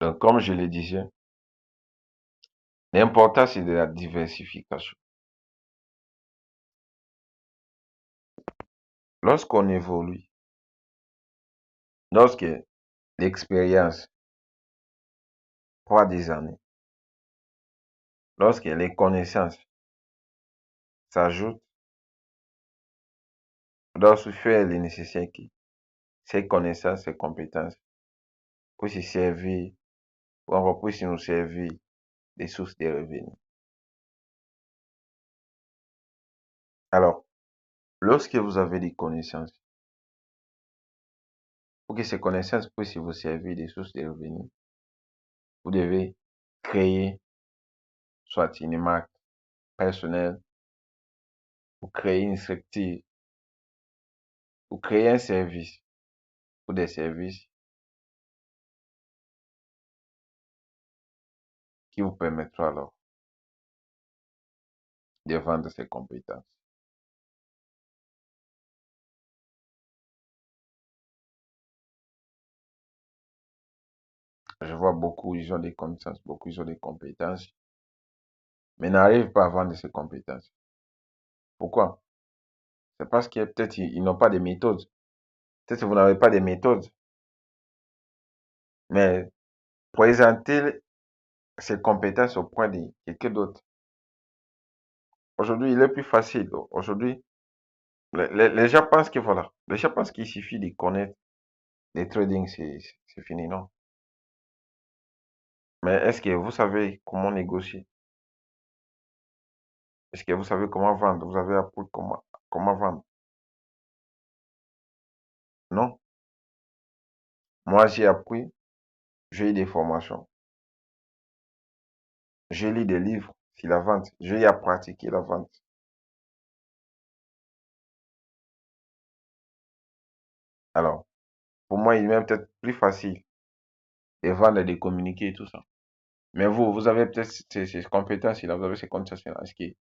Donc, comme je le disais, l'important, c'est de la diversification. Lorsqu'on évolue, lorsque l'expérience prend des années, lorsque les connaissances s'ajoutent, on doit aussi faire le nécessaire que ces connaissances, ces compétences puissent servir, ou encore puissent nous servir des sources de revenus. Alors, lorsque vous avez des connaissances, pour que ces connaissances puissent vous servir des sources de revenus, vous devez créer soit une marque personnelle, ou créer une structure, ou créer un service, ou des services qui vous permettront alors de vendre ces compétences. Je vois beaucoup, ils ont des connaissances, beaucoup, ils ont des compétences, mais n'arrivent pas à vendre ces compétences. Pourquoi? C'est parce que peut-être ils n'ont pas de méthode. Peut-être que vous n'avez pas de méthode, mais présenter ces compétences au point de quelqu'un d'autre. Aujourd'hui, il est plus facile. Aujourd'hui, les gens pensent que voilà, les gens pensent qu'il suffit de connaître les trading, c'est fini, non. Mais est-ce que vous savez comment négocier? Est-ce que vous savez comment vendre? Vous avez appris comment vendre? Non. Moi, j'ai appris, j'ai eu des formations, j'ai lu des livres sur la vente, j'ai eu à pratiquer la vente. Alors, pour moi, il est même peut-être plus facile de vendre et de communiquer et tout ça. Mais vous avez peut-être ces compétences-là, vous avez ces compétences-là. Est-ce que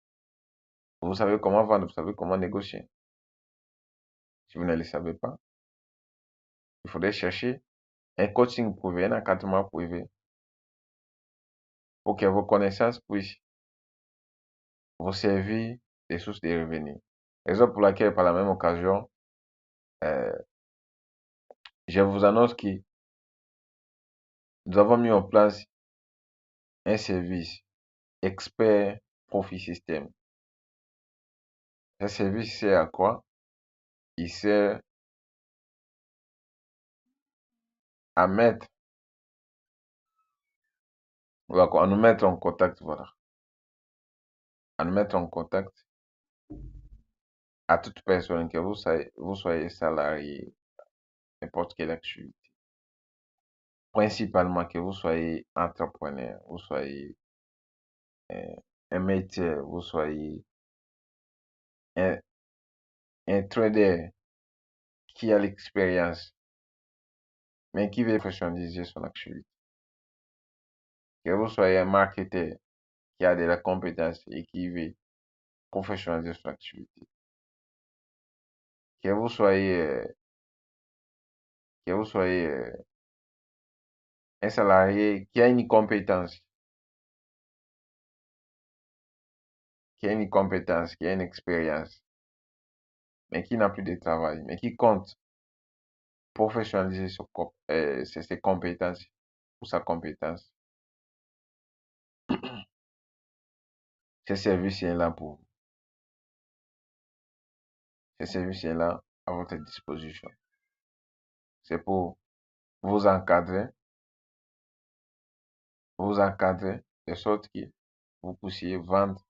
vous savez comment vendre, vous savez comment négocier? Si vous ne le savez pas, il faudrait chercher un coaching privé, un encadrement privé pour que vos connaissances puissent vous servir des sources de revenus. Raison pour laquelle, par la même occasion, euh, je vous annonce que nous avons mis en place un service expert profit système. Ce service sert à quoi? Il sert à mettre, à nous mettre en contact, voilà, à nous mettre en contact à toute personne, que vous soyez salarié, n'importe quelle activité. Principalement que vous soyez entrepreneur, vous soyez euh, un métier, vous soyez un, un trader qui a l'expérience, mais qui veut professionnaliser son activité. Que vous soyez un marketeur qui a de la compétence et qui veut professionnaliser son activité. Que vous soyez, euh, que vous soyez un salarié qui a une compétence, qui a une expérience, mais qui n'a plus de travail, mais qui compte professionnaliser ses compétences ou sa compétence. Ce service est là pour vous. Ce service est là à votre disposition. C'est pour vous encadrer de sorte que vous puissiez vendre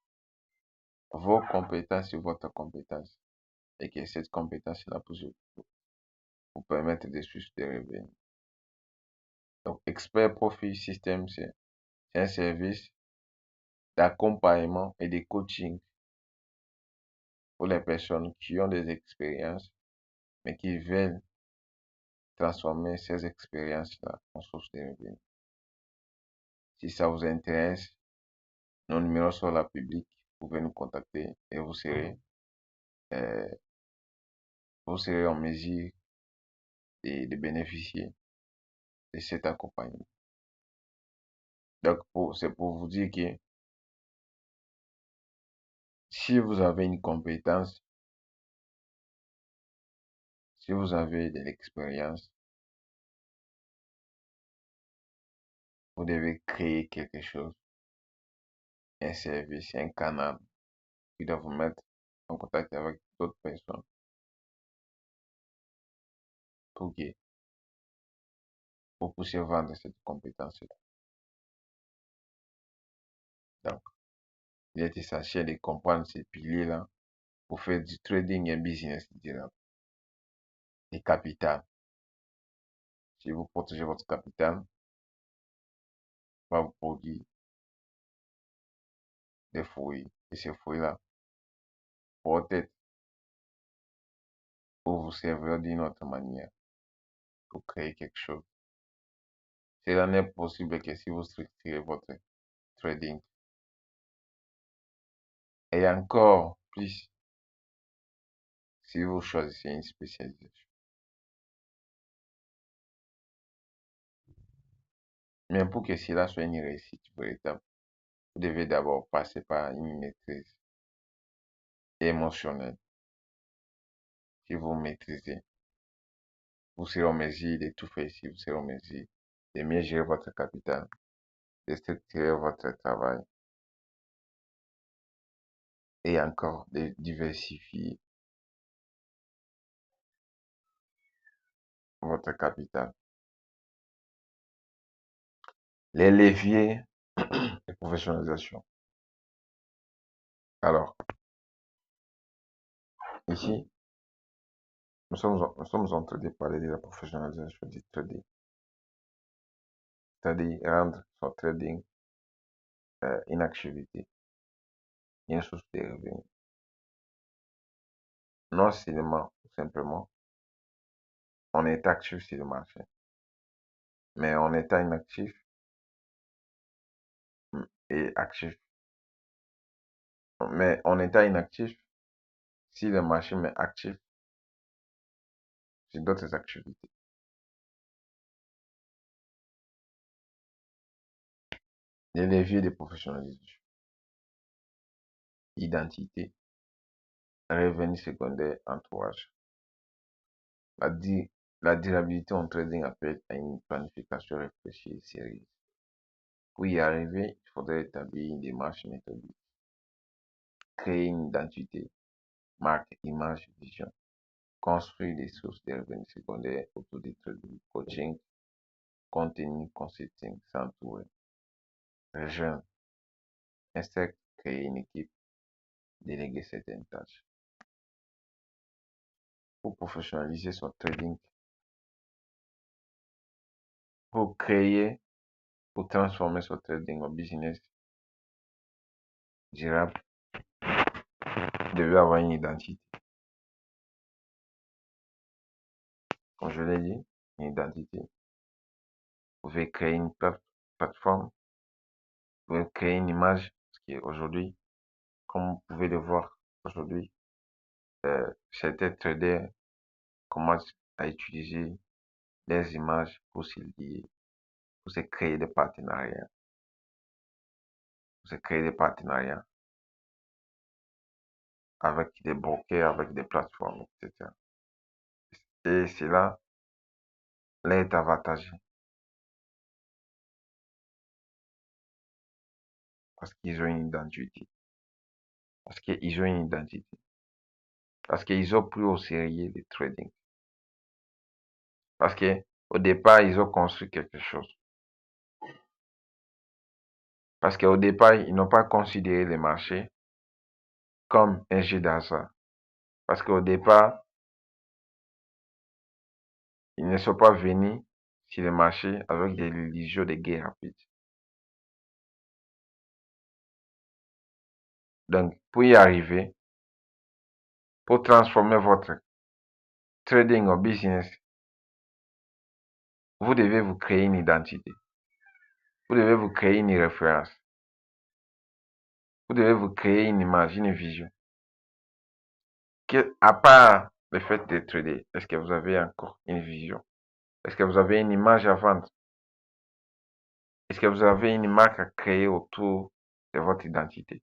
vos compétences sur votre compétence et que cette compétence-là puisse vous permettre de suivre des revenus. Donc, Expert Profit System, c'est un service d'accompagnement et de coaching pour les personnes qui ont des expériences, mais qui veulent transformer ces expériences-là en source de revenus. Si ça vous intéresse, nos numéros sont là publics. Vous pouvez nous contacter et euh, vous serez en mesure de bénéficier de cet accompagnement. Donc, c'est pour vous dire que si vous avez une compétence, si vous avez de l'expérience, vous devez créer quelque chose, un service, un canal qui doit vous mettre en contact avec d'autres personnes pour que vous puissiez vendre cette compétence-là. Donc, il est essentiel de comprendre ces piliers-là pour faire du trading un business durable. Et capital. Si vous protégez votre capital, va vous produire des fruits. Et ces fruits-là, peut-être, pour vous servir d'une autre manière, pour créer quelque chose. Cela n'est possible que si vous structurez votre trading. Et encore plus, si vous choisissez une spécialisation. Mais pour que cela soit une réussite véritable, vous devez d'abord passer par une maîtrise émotionnelle. Si vous maîtrisez, vous serez en mesure de tout faire ici, vous serez en mesure de mieux gérer votre capital, de structurer votre travail et encore de diversifier votre capital. Les leviers de professionnalisation. Alors, ici, nous sommes en train de parler de la professionnalisation du trading, c'est-à-dire rendre son trading une activité, une source de revenus. Non seulement, simplement, on est actif sur le marché, mais on est inactif et actif. Mais on est inactif si le marché est actif sur d'autres activités. Les leviers de professionnalisation. Identité, revenus secondaires, entourage. La durabilité en trading appelle à une planification réfléchie et sérieuse. Pour y arriver, il faudrait établir une démarche méthodique, créer une identité, marque, image, vision, construire des sources de revenus secondaires autour du trading, coaching, contenu, consulting, s'entourer, rejoindre, insecte, créer une équipe, déléguer certaines tâches. Pour professionnaliser son trading, pour créer, pour transformer son trading en business durable, vous devez avoir une identité. Comme je l'ai dit, une identité. Vous pouvez créer une plateforme, vous pouvez créer une image, parce qu'aujourd'hui, comme vous pouvez le voir aujourd'hui, certains traders commencent à utiliser les images pour se lier, pour se créer des partenariats, avec des brokers, avec des plateformes, etc. Et cela l'aide avantagé parce qu'ils ont une identité. Parce qu'ils ont une identité. Parce qu'ils ont pris au sérieux le trading. Parce qu'au départ, ils ont construit quelque chose. Parce qu'au départ, ils n'ont pas considéré le marché comme un jeu d'hasard. Parce qu'au départ, ils ne sont pas venus sur le marché avec des illusions de gains rapides. Donc, pour y arriver, pour transformer votre trading en business, vous devez vous créer une identité. Vous devez vous créer une référence. Vous devez vous créer une image, une vision. À part le fait de trader, est-ce que vous avez encore une vision? Est-ce que vous avez une image à vendre? Est-ce que vous avez une marque à créer autour de votre identité?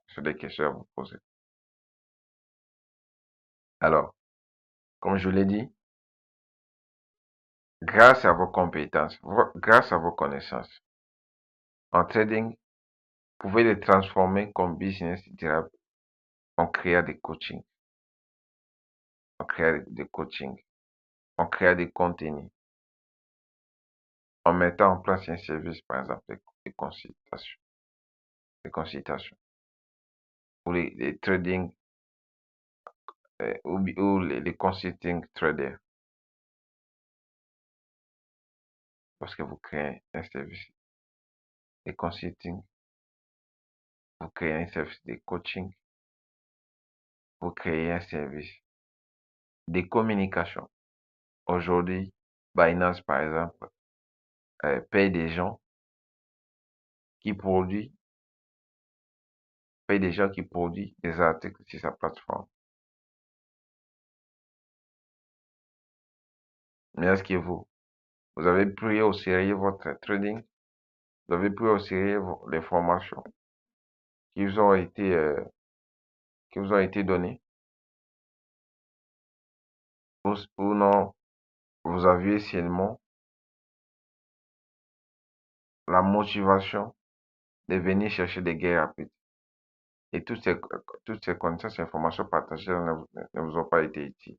Ce sont des questions à vous poser. Alors, comme je l'ai dit, grâce à vos compétences, grâce à vos connaissances en trading, vous pouvez les transformer comme business durable en créant des coachings, en créant des coachings, en créant des contenus, en mettant en place un service, par exemple, des consultations, ou les trading, ou les consulting traders, lorsque vous créez un service de consulting, vous créez un service de coaching, vous créez un service de communication. Aujourd'hui, Binance, par exemple, paye des gens qui produisent, des articles sur sa plateforme. Mais est-ce que vous avez pris au sérieux votre trading? Vous avez pris au sérieux les formations qui vous ont été, données? Ou non, vous aviez seulement la motivation de venir chercher des gains rapides. Et toutes ces connaissances et informations partagées ne vous ont pas été utiles.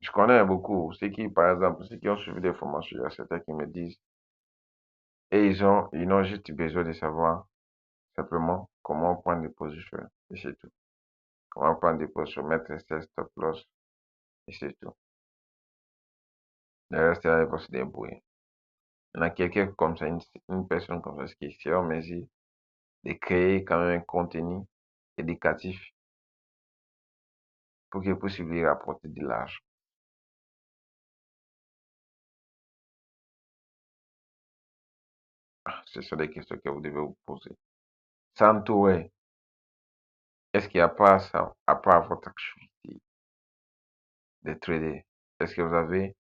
Je connais beaucoup, par exemple, ceux qui ont suivi des formations, il y a certains qui me disent, et ils ont juste besoin de savoir simplement comment prendre des positions, et c'est tout. Comment prendre des positions, mettre un stop loss, et c'est tout. Le reste, il va se débrouiller. Il y a quelqu'un comme ça, une personne comme ça, qui est en mesure de créer quand même un contenu éducatif pour qu'il puisse lui rapporter de l'argent. Ce sont des questions que vous devez vous poser. S'entourer. Est-ce qu'il n'y a pas ça, à part votre activité de trader? Est-ce que vous avez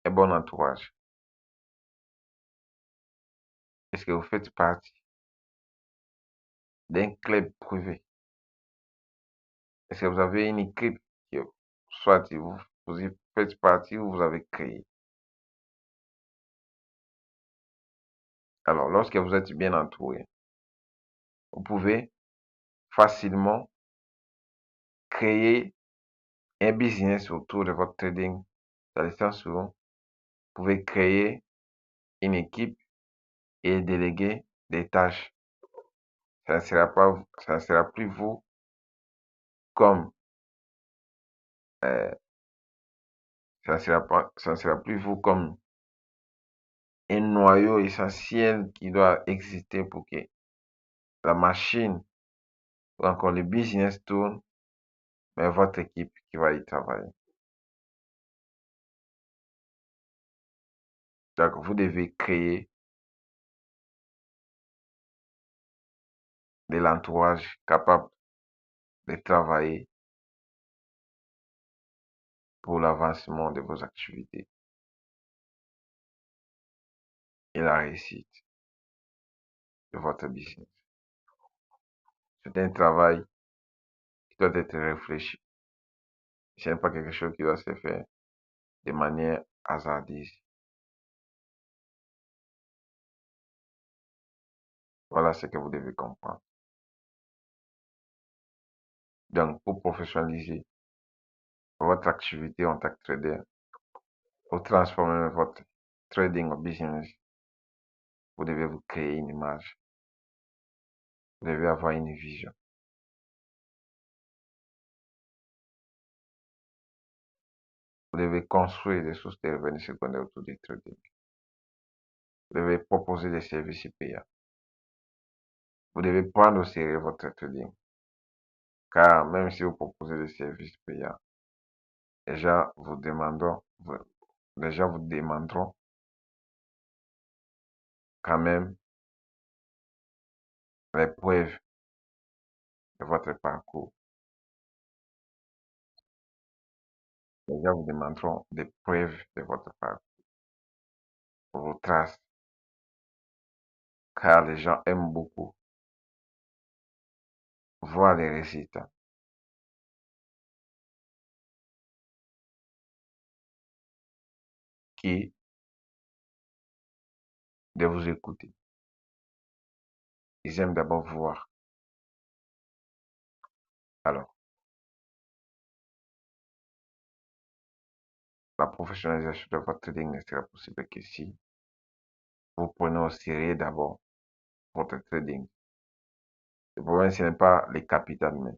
un bon entourage? Est-ce que vous faites partie d'un club privé? Est-ce que vous avez une équipe qui, soit vous y faites partie ou vous avez créé? Alors, lorsque vous êtes bien entouré, vous pouvez facilement créer un business autour de votre trading. Dans le sens où vous pouvez créer une équipe et déléguer des tâches. Ça ne sera plus vous comme, ça ne sera plus vous comme un noyau essentiel qui doit exister pour que la machine ou encore le business tourne, mais votre équipe qui va y travailler. Donc, vous devez créer de l'entourage capable de travailler pour l'avancement de vos activités et la réussite de votre business. C'est un travail qui doit être réfléchi. Ce n'est pas quelque chose qui doit se faire de manière hasardeuse. Voilà ce que vous devez comprendre. Donc, pour professionnaliser votre activité en tant que trader, pour transformer votre trading en business, vous devez vous créer une image. Vous devez avoir une vision. Vous devez construire des sources de revenus secondaires autour du trading. Vous devez proposer des services payants. Vous devez prendre au sérieux votre trading. Car même si vous proposez des services payants, les gens vous demanderont quand même les preuves de votre parcours. Les gens vous demanderont des preuves de votre part, vos traces, car les gens aiment beaucoup voir les résultats. Qui de vous écouter. Ils aiment d'abord voir. Alors, la professionnalisation de votre trading ne sera possible que si vous prenez au sérieux d'abord votre trading. Le problème, ce n'est pas les capitales, mais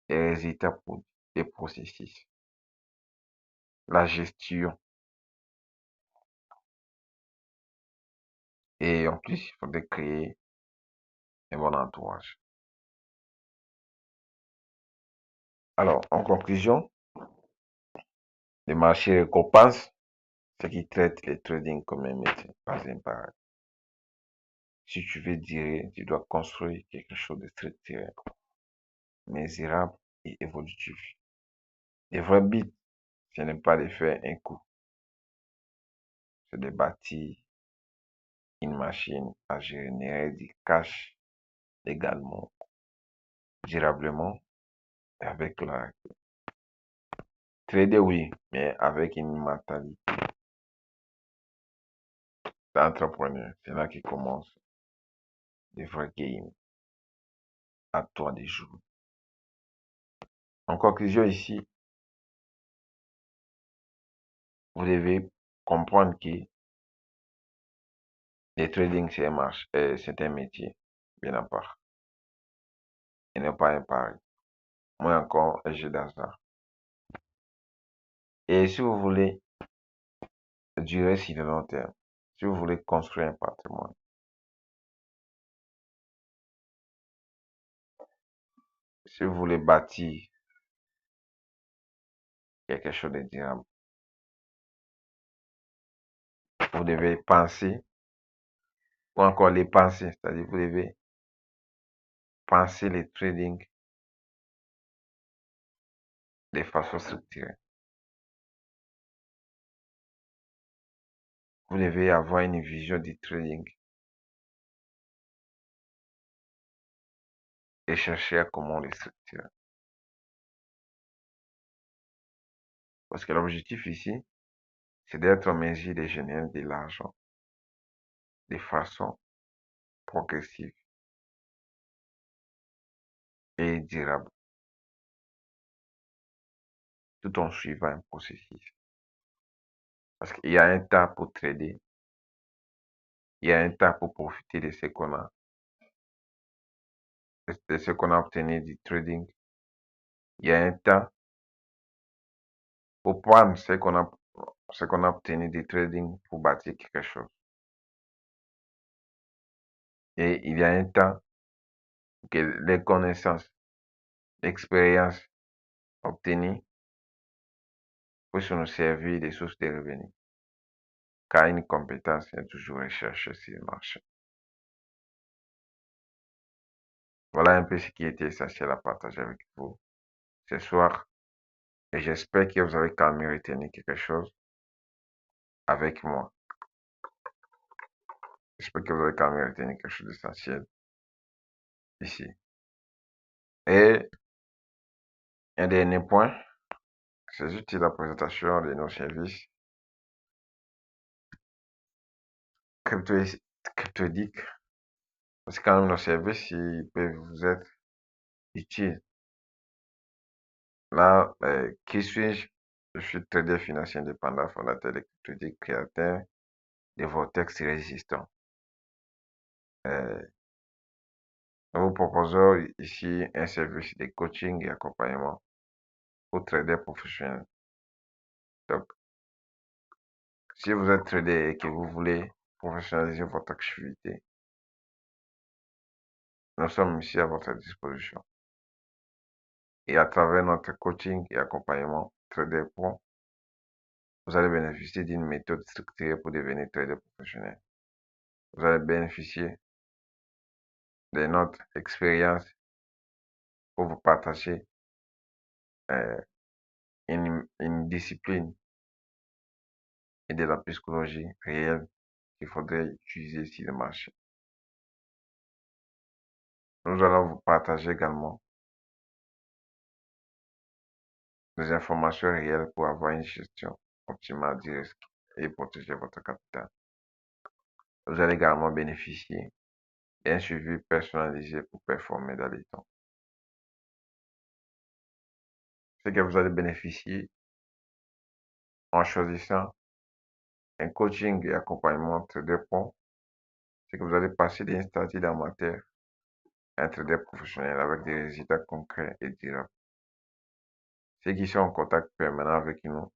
les résultats produits, les processus, la gestion. Et en plus, il faudrait créer un bon entourage. Alors, en conclusion, le marché récompense ceux qui traitent le trading comme un métier, pas un pareil. Si tu veux durer, tu dois construire quelque chose de structuré, mesurable et évolutif. Le vrai but, ce n'est pas de faire un coup, c'est de bâtir une machine à générer du cash également, durablement et avec la trader, oui, mais avec une mentalité d'entrepreneur. C'est là qui commence le vrai game. À toi de jouer. En conclusion ici, vous devez comprendre que le trading, c'est un métier, bien à part. Il n'est pas un pari. Moins encore un jeu d'hasard. Et si vous voulez durer sur le long terme, si vous voulez construire un patrimoine, si vous voulez bâtir quelque chose de durable, vous devez penser, ou encore les penser, c'est-à-dire vous devez penser le trading de façon structurée. Vous devez avoir une vision du trading et chercher à comment le structurer. Parce que l'objectif ici, c'est d'être en mesure de générer de l'argent de façon progressive et durable, tout en suivant un processus. Parce qu'il y a un temps pour trader, il y a un temps pour profiter de ce qu'on a, de ce qu'on a obtenu du trading. Il y a un temps pour prendre ce qu'on a obtenu du trading pour bâtir quelque chose. Et il y a un temps que les connaissances, l'expérience obtenues puissent nous servir de sources de revenus. Car une compétence est toujours recherchée sur le marché. Voilà un peu ce qui était essentiel à partager avec vous ce soir. Et j'espère que vous avez quand même retenu quelque chose avec moi. J'espère que vous avez quand même retenu quelque chose d'essentiel ici. Et un dernier point, c'est juste la présentation de nos services cryptodiques. Parce que quand même nos services, ils peuvent vous être utiles. Là, qui suis-je? Je suis trader financier indépendant, fondateur de cryptodiques, créateur de vortex résistants. Nous vous proposons ici un service de coaching et accompagnement pour traders professionnels. Donc, si vous êtes trader et que vous voulez professionnaliser votre activité, nous sommes ici à votre disposition. Et à travers notre coaching et accompagnement Trader Pro, vous allez bénéficier d'une méthode structurée pour devenir trader professionnel. Vous allez bénéficier de notre expérience pour vous partager une discipline et de la psychologie réelle qu'il faudrait utiliser sur le marché. Nous allons vous partager également des informations réelles pour avoir une gestion optimale du risque et protéger votre capital. Vous allez également bénéficier d'un suivi personnalisé pour performer dans les temps. Ce que vous allez bénéficier en choisissant un coaching et accompagnement trader pro, c'est que vous allez passer d'un statut d'amateur à un trader professionnel avec des résultats concrets et durables. Ceux qui sont en contact permanent avec nous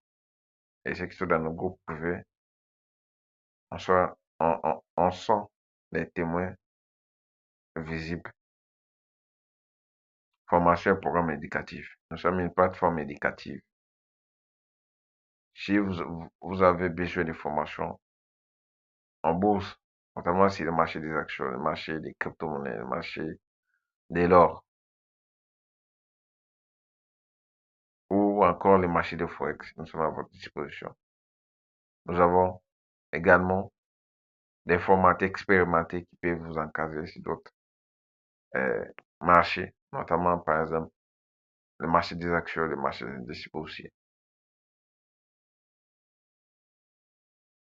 et ceux qui sont dans nos groupes privés, on sont les témoins visibles. Formation et programme éducatif. Nous sommes une plateforme éducative. Si vous avez besoin de formation en bourse, notamment sur le marché des actions, le marché des crypto-monnaies, le marché de l'or, ou encore le marché de Forex, nous sommes à votre disposition. Nous avons également des formateurs expérimentés qui peuvent vous encadrer sur d'autres marchés, notamment par exemple le marché des actions, le marché des indices aussi,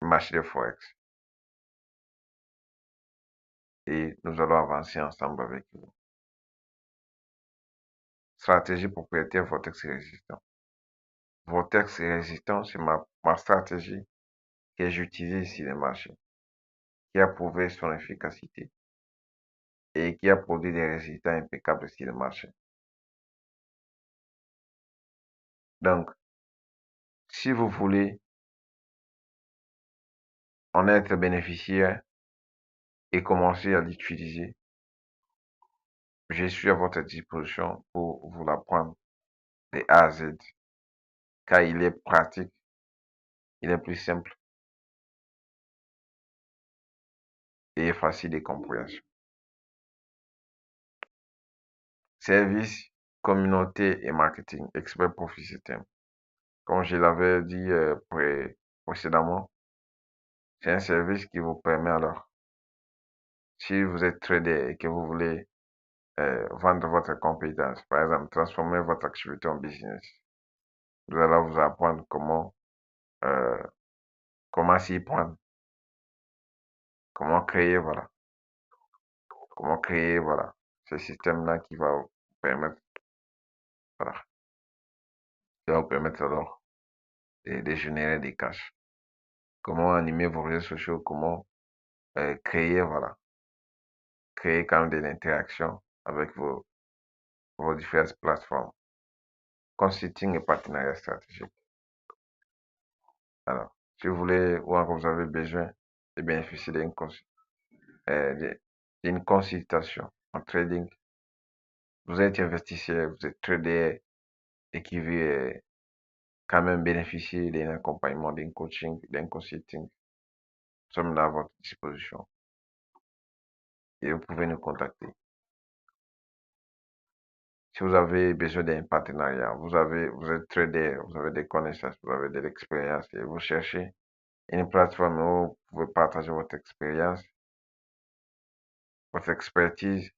le marché de Forex. Et nous allons avancer ensemble avec vous. Stratégie propriétaire Vortex résistant. Vortex résistant, c'est ma stratégie que j'utilise sur le marché, qui a prouvé son efficacité et qui a produit des résultats impeccables sur le marché. Donc, si vous voulez en être bénéficiaire et commencer à l'utiliser, je suis à votre disposition pour vous l'apprendre de A à Z, car il est pratique, il est plus simple et facile de compréhension. Service, communauté et marketing, expert profit system. Comme je l'avais dit précédemment, c'est un service qui vous permet alors, si vous êtes trader et que vous voulez vendre votre compétence, par exemple, transformer votre activité en business, nous allons vous apprendre euh, comment s'y prendre, comment créer, voilà, ce système-là qui va vous permettre, voilà, qui va vous permettre alors de générer des cash. Comment animer vos réseaux sociaux, comment créer, voilà, créer quand même de l'interaction avec vos différentes plateformes. Consulting et partenariat stratégique. Alors, si vous voulez ou encore vous avez besoin de bénéficier d'une consultation en trading, vous êtes investisseur, vous êtes trader et qui veut quand même bénéficier d'un accompagnement, d'un coaching, d'un consulting, nous sommes là à votre disposition et vous pouvez nous contacter. Si vous avez besoin d'un partenariat, vous êtes trader, vous avez des connaissances, vous avez de l'expérience et vous cherchez une plateforme où vous pouvez partager votre expérience, votre expertise,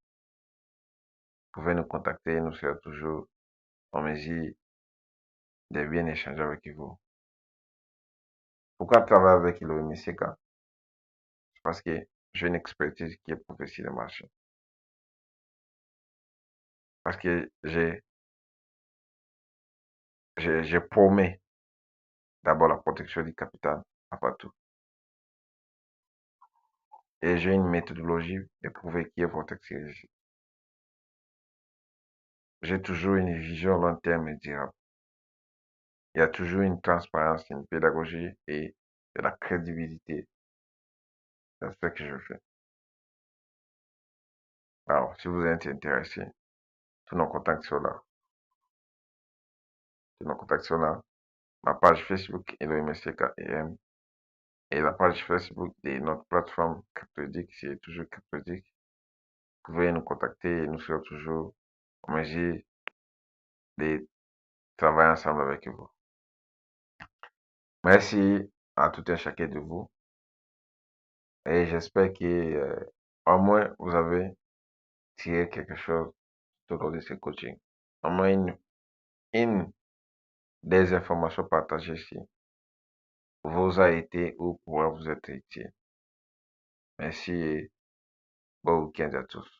vous pouvez nous contacter et nous serons toujours en mesure de bien échanger avec vous. Pourquoi travailler avec Elohim Seka? Parce que j'ai une expertise qui est prouvée sur le marché. Parce que j'ai promets d'abord la protection du capital, avant tout. Et j'ai une méthodologie éprouvée qui est votre exercice. J'ai toujours une vision long terme et durable. Il y a toujours une transparence, une pédagogie et de la crédibilité dans ce que je fais. Alors, si vous êtes intéressé, tous nos contacts sont là. Tous nos contacts sont là. Ma page Facebook Elohim Seka EM et la page Facebook de notre plateforme Cryptodic, c'est toujours Cryptodic. Vous pouvez nous contacter et nous serons toujours en mesure de travailler ensemble avec vous. Merci à tout un chacun de vous et j'espère que au moins vous avez tiré quelque chose tout au long de ce coaching. Au moins une des informations partagées ici vous a été ou pourra vous être utile. Merci et bon week-end à tous.